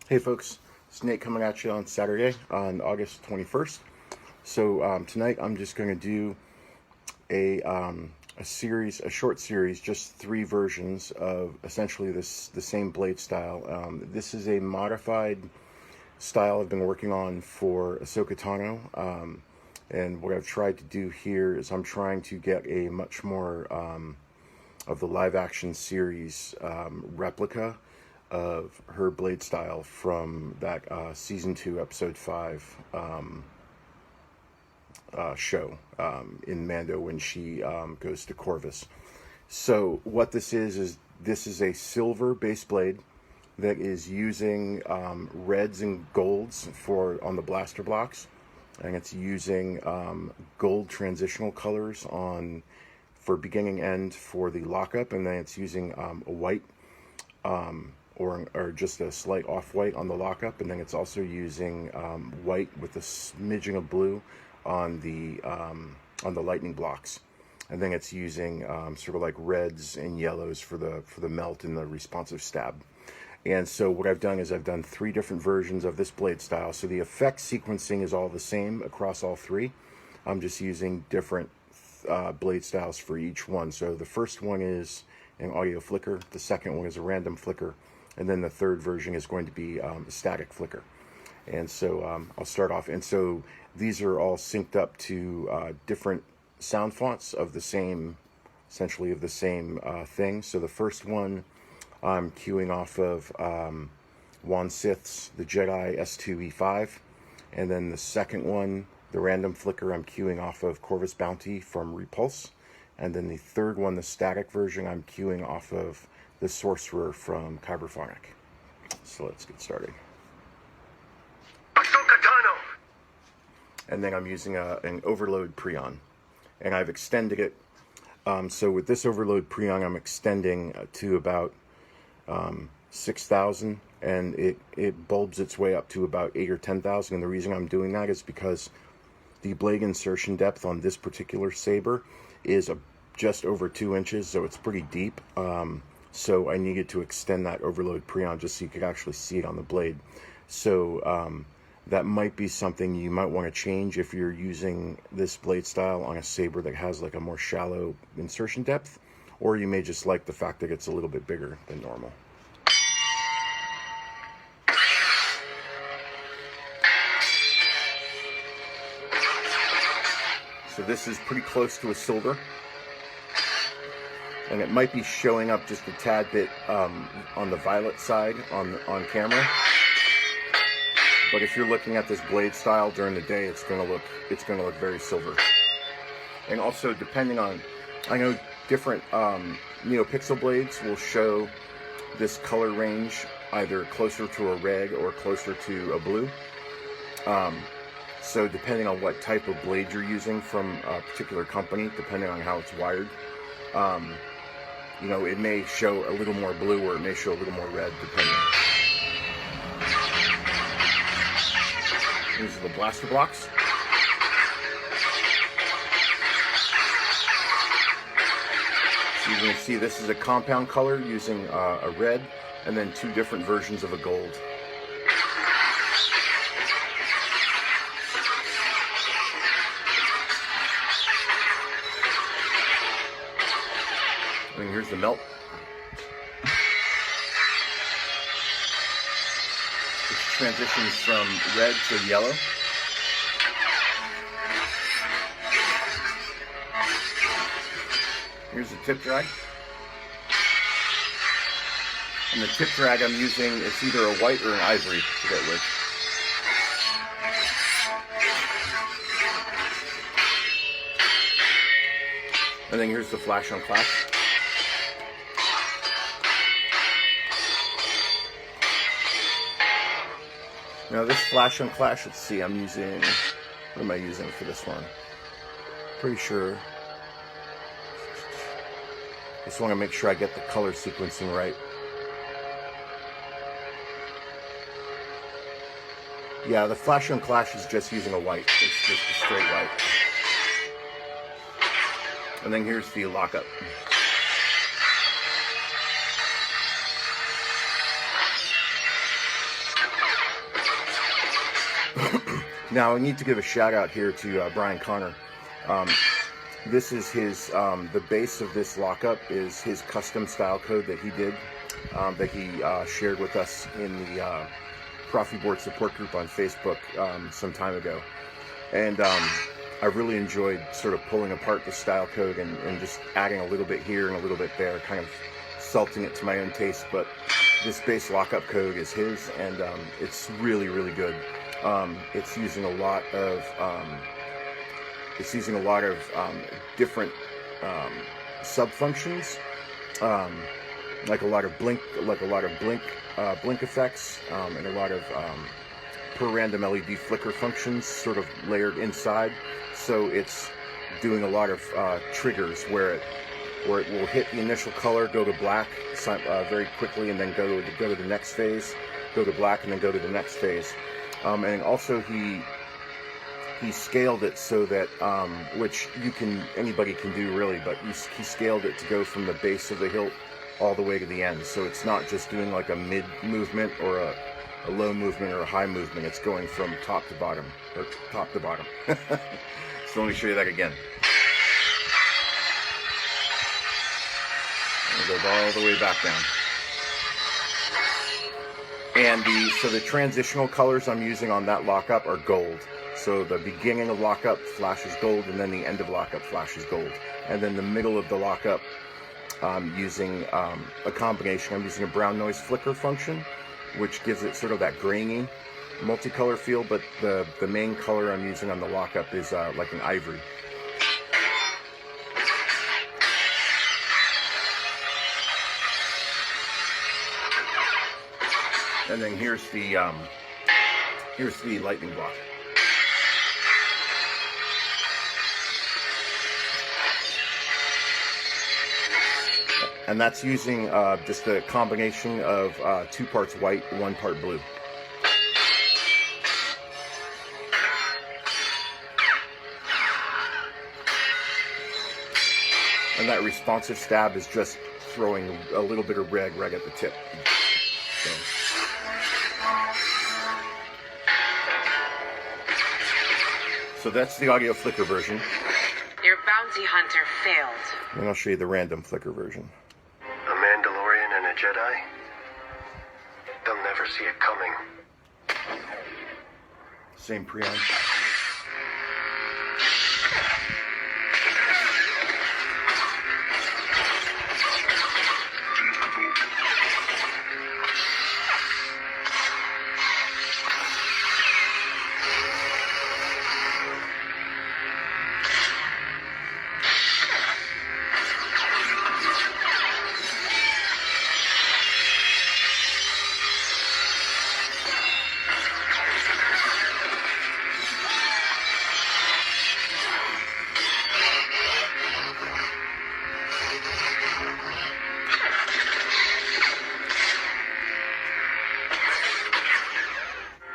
Hey folks, it's Nate coming at you on Saturday on August 21st. So tonight I'm just going to do a short series, just 3 versions of essentially the same blade style. This is a modified style I've been working on for AhsokaTano, and what I've tried to do here is I'm trying to get a much more of the live action series replica of her blade style from that season 2 episode 5 show in Mando when she goes to Corvus. So what this is a silver base blade that is using reds and golds on the blaster blocks, and it's using gold transitional colors for beginning end for the lockup, and then it's using a white or just a slight off-white on the lockup, and then it's also using white with a smidgen of blue on the lightning blocks, and then it's using sort of like reds and yellows for the melt and the responsive stab. And so what I've done is I've done 3 different versions of this blade style. So the effect sequencing is all the same across all 3. I'm just using different blade styles for each one. So the first one is an audio flicker, the second one is a random flicker, and then the third version is going to be a static flicker. And so I'll start off. And so these are all synced up to different sound fonts of the same, essentially of the same thing. So the first one I'm queuing off of JuanSith's The Jedi S2E5. And then the second one, the random flicker, I'm queuing off of CorvusBounty from Repulse. And then the third one, the static version, I'm queuing off of TheSorcerer from Kyberphonic. So let's get started. AhsokaTano! And then I'm using an overload preon. And I've extended it. So with this overload preon, I'm extending to about 6,000. And it bulbs its way up to about 8,000 or 10,000. And the reason I'm doing that is because the blade insertion depth on this particular saber is just over 2 inches, so it's pretty deep. So I needed to extend that overload preon just so you could actually see it on the blade. So that might be something you might want to change if you're using this blade style on a saber that has like a more shallow insertion depth, or you may just like the fact that it's a little bit bigger than normal. So this is pretty close to a silver, and it might be showing up just a tad bit on the violet side on camera. But if you're looking at this blade style during the day, it's going to look very silver. And also, depending on, I know different NeoPixel blades will show this color range either closer to a red or closer to a blue. So depending on what type of blade you're using from a particular company, depending on how it's wired, it may show a little more blue or it may show a little more red, depending. These are the blaster blocks. So you're going to see this is a compound color using a red, and then 2 different versions of a gold. And here's the melt. It transitions from red to yellow. Here's the tip drag. And the tip drag I'm using, it's either a white or an ivory, I forget which. And then here's the flash on clash. Now this flash on clash, let's see, I'm using, what am I using for this one? Pretty sure. Just want to make sure I get the color sequencing right. Yeah, the flash on clash is just using a white. It's just a straight white. And then here's the lockup. Now I need to give a shout out here to Brian Connor. This is his, the base of this lockup is his custom style code that he did, that he shared with us in the Proffie Board support group on Facebook some time ago. And I really enjoyed sort of pulling apart the style code and just adding a little bit here and a little bit there, kind of salting it to my own taste. But this base lockup code is his, and it's really, really good. It's using a lot of different sub functions, like a lot of blink effects, and a lot of per random LED flicker functions sort of layered inside. So it's doing a lot of triggers where it will hit the initial color, go to black very quickly, and then go to the next phase, go to black, and then go to the next phase. And also he scaled it so that, which anybody can do really, but he scaled it to go from the base of the hilt all the way to the end. So it's not just doing like a mid movement or a low movement or a high movement. It's going from top to bottom, or top to bottom. So let me show you that again. It goes all the way back down. And so the transitional colors I'm using on that lockup are gold. So the beginning of lockup flashes gold, and then the end of lockup flashes gold. And then the middle of the lockup, I'm using a combination. I'm using a brown noise flicker function, which gives it sort of that grainy multicolor feel, but the main color I'm using on the lockup is like an ivory. And then here's the lightning block. And that's using just a combination of 2 parts white, 1 part blue. And that responsive stab is just throwing a little bit of red right at the tip. So that's the audio flicker version. Your bounty hunter failed. And I'll show you the random flicker version. A Mandalorian and a Jedi? They'll never see it coming. Same preamp.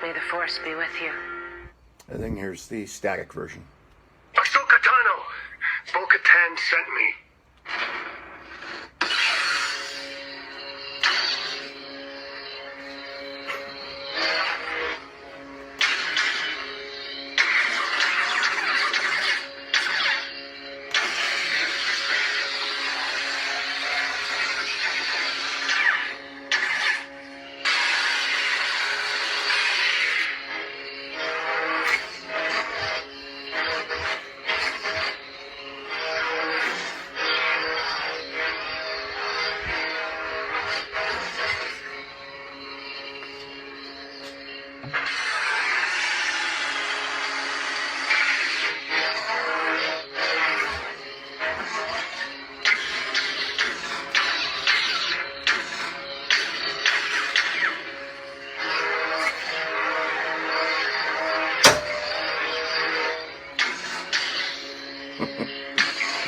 May the Force be with you. And then here's the static version. AhsokaTano! Bo-Katan sent me.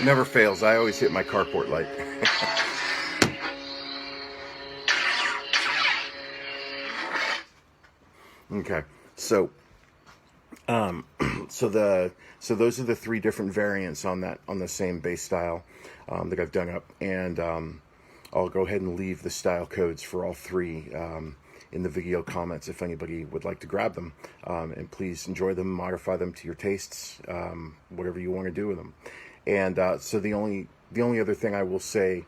Never fails. I always hit my carport light. Okay, so so those are the 3 different variants on the same bass style that I've done up, and I'll go ahead and leave the style codes for all 3 in the video comments if anybody would like to grab them. And please enjoy them, modify them to your tastes, whatever you want to do with them. And so the only other thing I will say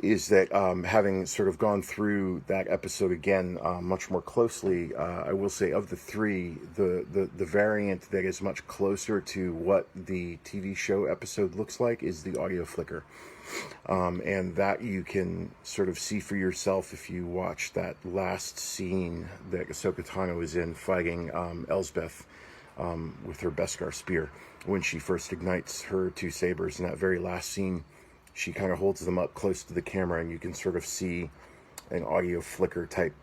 is that having sort of gone through that episode again much more closely, I will say of the three, the variant that is much closer to what the TV show episode looks like is the audioflicker. And that you can sort of see for yourself if you watch that last scene that AhsokaTano is in fighting Elsbeth with her Beskar spear when she first ignites her two sabers. In that very last scene, she kind of holds them up close to the camera, and you can sort of see an audio flicker type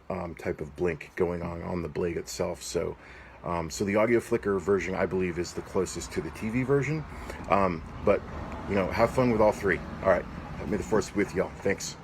of blink going on the blade itself. So the audio flicker version, I believe, is the closest to the TV version. But, you know, have fun with all three. All right. May the force be with y'all. Thanks.